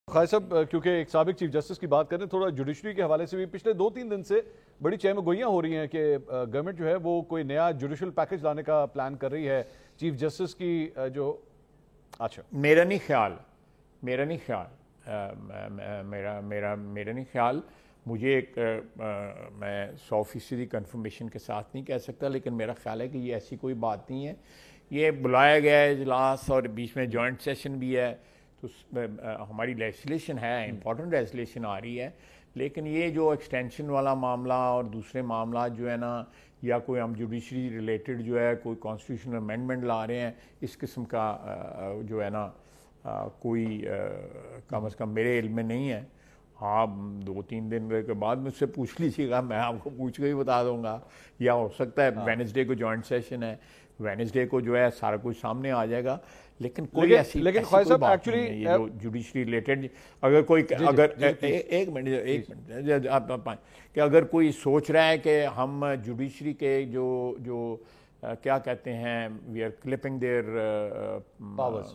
खाई साहब, क्योंकि एक साबिक चीफ जस्टिस की बात करें, थोड़ा जुडिशरी के हवाले से भी पिछले 2-3 दिन से बड़ी चहमगोइयां हो रही हैं कि गवर्नमेंट जो है वो कोई नया जुडिशल पैकेज लाने का प्लान कर रही है चीफ जस्टिस की जो। अच्छा, मेरा नहीं ख्याल मेरा नहीं ख्याल मुझे मैं 100% कंफर्मेशन के साथ नहीं कह सकता, लेकिन मेरा ख्याल है कि ये ऐसी कोई बात नहीं है। ये बुलाया गया है इजलास और बीच में जॉइंट सेशन भी है, तो हमारी लेजिस्लेशन है, इंपॉर्टेंट लेजिस्लेशन आ रही है। लेकिन ये जो एक्सटेंशन वाला मामला और दूसरे मामला जो है ना, या कोई हम जुडिशरी रिलेटेड जो है कोई कॉन्स्टिट्यूशनल अमेंडमेंट ला रहे हैं, इस किस्म का जो है ना कोई कम से कम मेरे इल्म में नहीं है। हाँ, 2-3 दिन के बाद मुझसे पूछ लीजिएगा, मैं आपको पूछ के ही बता दूंगा। या हो सकता है वेडनेसडे को जॉइंट सेशन है, वेडनेसडे को जो है सारा कुछ सामने आ जाएगा। लेकिन कोई ऐसी खाई साहब एक्चुअली ये जो जुडिशरी रिलेटेड अगर कोई एक मिनट आप कि अगर कोई सोच रहा है कि हम जुडिशरी के जो क्या कहते हैं, we are clipping their powers,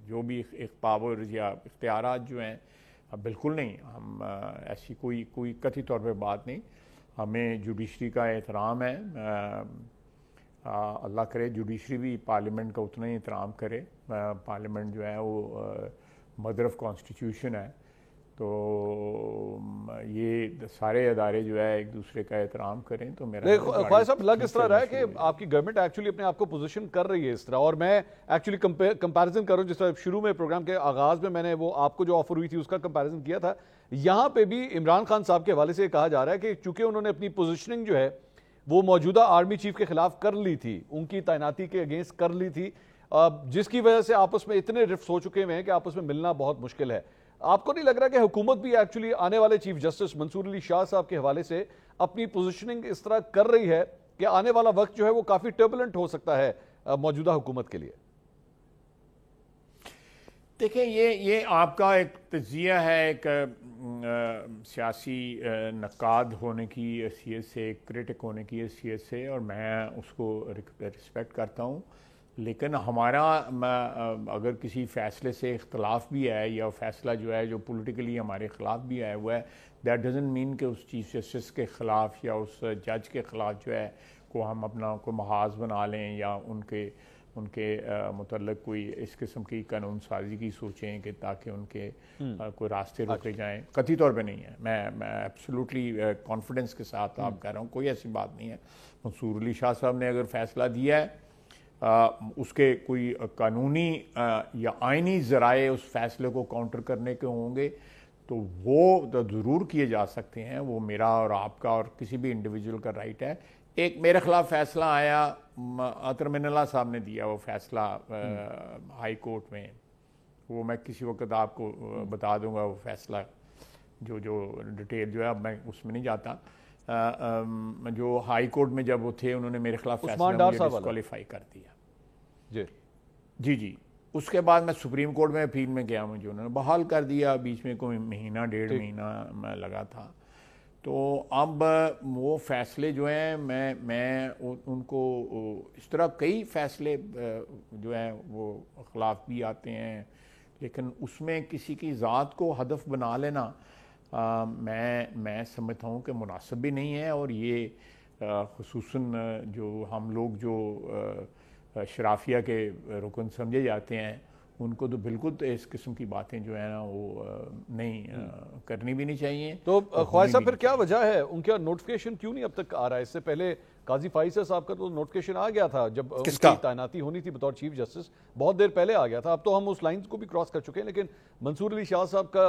जो भी एक पावर या इख्तियारात जो हैं, बिल्कुल नहीं। हम ऐसी कोई कथित तौर पे बात नहीं। हमें जुडिशरी का एहतराम है। अल्लाह करे जुडिशरी भी पार्लियामेंट का उतना ही एहतराम करे। पार्लियामेंट जो है वो मदर ऑफ कॉन्स्टिट्यूशन है, तो ये सारे अदारे जो है एक दूसरे का एहतराम करें। तो मेरा ख्वाजा साहब लग इस तरह रहा है कि आपकी गवर्नमेंट एक्चुअली अपने आप को पोजीशन कर रही है इस तरह, और मैं एक्चुअली कंपैरिजन कर रहा हूँ, जिस तरह शुरू में प्रोग्राम के आगाज में मैंने वो आपको जो ऑफर हुई थी उसका कंपैरिजन किया था। यहाँ पे भी इमरान खान साहब के हवाले से कहा जा रहा है कि चूंकि उन्होंने अपनी पोजिशनिंग जो है वो मौजूदा आर्मी चीफ के खिलाफ कर ली थी, उनकी तैनाती के अगेंस्ट कर ली थी, जिसकी वजह से आपस में इतने रिफ्ट हो चुके हैं कि आपस में मिलना बहुत मुश्किल है। आपको नहीं लग रहा कि हुकूमत भी एक्चुअली आने वाले चीफ जस्टिस मंसूर अली शाह साहब के हवाले से अपनी पोजीशनिंग इस तरह कर रही है कि आने वाला वक्त जो है वो काफी टर्बुलेंट हो सकता है मौजूदा हुकूमत के लिए? देखिए, ये आपका एक तजिया है, एक सियासी नकाद होने की हैसियत से, क्रिटिक होने की हैसियत से, और मैं उसको रिस्पेक्ट करता हूँ। लेकिन हमारा अगर किसी फ़ैसले से इख्तलाफ भी है, या फ़ैसला जो है जो पॉलिटिकली हमारे ख़िलाफ़ भी आया हुआ है, दैट डजंट मीन कि उस चीफ जस्टिस के ख़िलाफ़ या उस जज के ख़िलाफ़ जो है को हम अपना कोई महाज बना लें या उनके मुतल्लिक़ कोई इस किस्म की कानून साजी की सोचें कि ताकि उनके कोई रास्ते रोके जाएँ। कतई तौर पे नहीं है। मैं एब्सोल्युटली कॉन्फिडेंस के साथ आप कह रहा हूँ, कोई ऐसी बात नहीं है। मंसूर अली शाह साहब ने अगर फ़ैसला दिया है, उसके कोई कानूनी या आइनी ज़राए उस फैसले को काउंटर करने के होंगे, तो वो तो ज़रूर किए जा सकते हैं। वो मेरा और आपका और किसी भी इंडिविजुअल का राइट है। एक मेरे ख़िलाफ़ फ़ैसला आया, अतर मिनल्ला साहब ने दिया वो फ़ैसला हाई कोर्ट में, वो मैं किसी वक्त आपको बता दूंगा वो फ़ैसला, जो डिटेल जो है, अब मैं उसमें नहीं जाता। जो हाई कोर्ट में जब वो थे, उन्होंने मेरे खिलाफ फैसला डिस्क्वालीफाई कर दिया। जी। उसके बाद मैं सुप्रीम कोर्ट में अपील में गया, मुझे उन्होंने बहाल कर दिया। बीच में कोई महीना 1.5 महीना लगा था। तो अब वो फैसले जो हैं, मैं उनको इस तरह कई फैसले जो हैं वो खिलाफ भी आते हैं, लेकिन उसमें किसी की ज़ात को हदफ बना लेना मैं समझता हूँ कि मुनासिब भी नहीं है। और ये खुसूसन जो हम लोग जो शराफिया के रुकन समझे जाते हैं, उनको तो बिल्कुल तो इस किस्म की बातें जो है ना वो नहीं करनी भी नहीं चाहिए। तो ख्वाजा साहब, फिर क्या वजह है, उनका नोटिफिकेशन क्यों नहीं अब तक आ रहा है? इससे पहले काजी फाइज़ साहब का तो नोटिफिकेशन आ गया था, जब उनकी तैनाती होनी थी बतौर चीफ जस्टिस, बहुत देर पहले आ गया था। अब तो हम उस लाइन को भी क्रॉस कर चुके हैं, लेकिन मंसूर अली शाह साहब का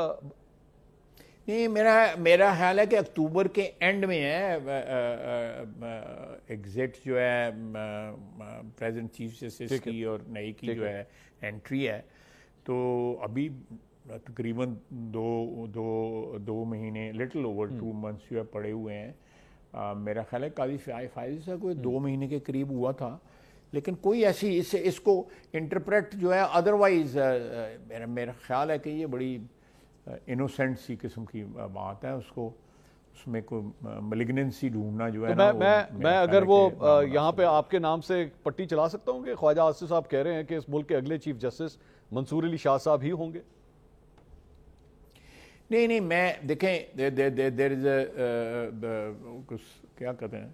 नहीं, मेरा ख्याल है कि अक्टूबर के एंड में है एग्जिट जो है प्रेजेंट चीफ जस्टिस की और नई की जो है एंट्री है। तो अभी तकरीबन दो महीने, लिटिल ओवर 2 मंथ्स जो है पड़े हुए हैं। मेरा ख्याल है काजी फाइज़ से कोई 2 महीने के करीब हुआ था। लेकिन कोई ऐसी इसको इंटरप्रेट जो है अदरवाइज, मेरा ख्याल है कि ये बड़ी इनोसेंट सी किस्म की बात है। उसमें कोई मलिग्नेंसी ढूंढना जो है तो मैं अगर वो यहाँ पे आपके नाम से पट्टी चला सकता हूँ कि ख्वाजा आसिफ साहब कह रहे हैं कि इस मुल्क के अगले चीफ जस्टिस मंसूर अली शाह साहब ही होंगे? नहीं नहीं, मैं देखें देयर इज कुछ क्या कहते हैं,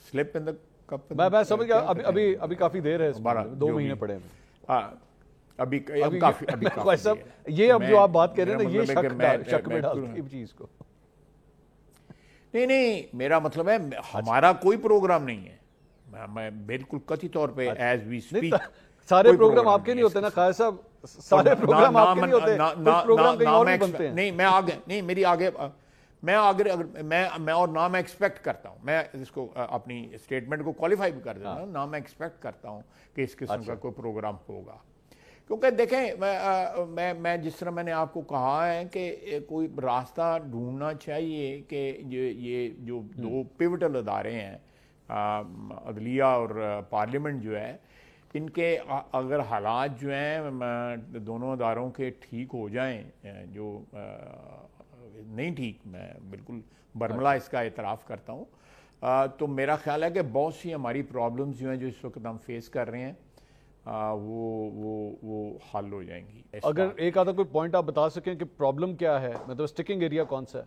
स्लिप इन द कप। मैं समझ गया। अभी काफी देर है, 2 महीने पड़े हैं। अभी काफी सब ये अब जो आप बात कह रहे हैं ना, ये शक में डालती है चीज को। नहीं, मेरा मतलब है हमारा कोई प्रोग्राम नहीं है, मैं बिल्कुल कथित तौर पे एज वी स्पीक। सारे प्रोग्राम आपके नहीं होते ना खाया साहब, सारे प्रोग्राम आपके नहीं होते, कुछ प्रोग्राम कहीं और भी बनते हैं। नहीं, मैं आगे नहीं, मेरी आगे मैं अगर मैं और ना मैं एक्सपेक्ट करता हूँ, मैं इसको अपनी स्टेटमेंट को क्वालिफाई भी कर देता हूँ ना, मैं एक्सपेक्ट करता हूँ कि इस किस्म का कोई प्रोग्राम होगा। क्योंकि देखें, मैं जिस तरह मैंने आपको कहा है कि कोई रास्ता ढूंढना चाहिए कि ये जो 2 पिवटल अदारे हैं, अदलिया और पार्लियामेंट जो है, इनके अगर हालात जो हैं दोनों अदारों के ठीक हो जाएं, जो नहीं ठीक, मैं बिल्कुल बरमला इसका एतराफ़ करता हूँ, तो मेरा ख्याल है कि बहुत सी हमारी प्रॉब्लम्स जो हैं जो इस वक्त हम फेस कर रहे हैं वो हल हो जाएंगी। अगर एक आधा कोई पॉइंट आप बता सकें कि प्रॉब्लम क्या है, मतलब स्टिकिंग एरिया कौन सा है?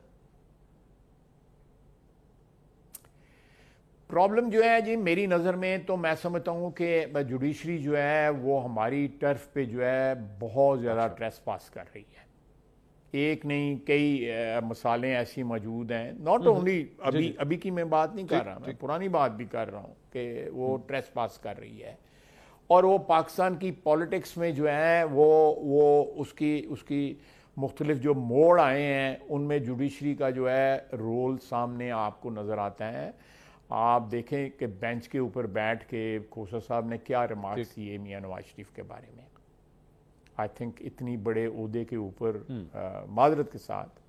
प्रॉब्लम जो है जी, मेरी नज़र में तो मैं समझता हूँ कि जुडिशरी जो है वो हमारी टर्फ पे जो है बहुत ज़्यादा ट्रेस पास कर रही है। एक नहीं, कई मसालें ऐसी मौजूद हैं, नॉट ओनली अभी की मैं बात नहीं कर रहा, मैं पुरानी बात भी कर रहा हूँ कि वो ट्रेस पास कर रही है, और वो पाकिस्तान की पॉलिटिक्स में जो है वो उसकी मुख्तलिफ जो मोड़ आए हैं, उनमें जुडिशरी का जो है रोल सामने आपको नज़र आता है। आप देखें कि बेंच के ऊपर बैठ के खोसा साहब ने क्या रिमार्क्स किए मियां नवाज शरीफ के बारे में। आई थिंक इतनी बड़े ओहदे के ऊपर, माजरत के साथ,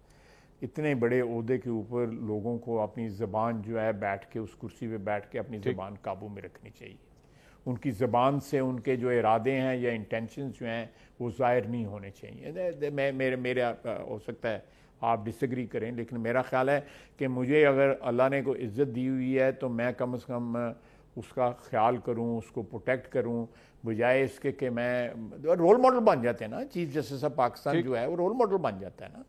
इतने बड़े ओहदे के ऊपर लोगों को अपनी ज़बान जो है बैठ के, उस कुर्सी पे बैठ के अपनी ज़बान काबू में रखनी चाहिए। उनकी ज़बान से उनके जो इरादे हैं या इंटेंशंस जो हैं वो ज़ाहिर नहीं होने चाहिए। मेरे हो सकता है आप डिसएग्री करें, लेकिन मेरा ख्याल है कि मुझे अगर अल्लाह ने कोई इज़्ज़त दी हुई है तो मैं कम से कम उसका ख्याल करूं, उसको प्रोटेक्ट करूं, बजाय इसके कि मैं रोल मॉडल बन जाते हैं ना। चीफ जस्टिस ऑफ पाकिस्तान जो है वो रोल मॉडल बन जाता है ना।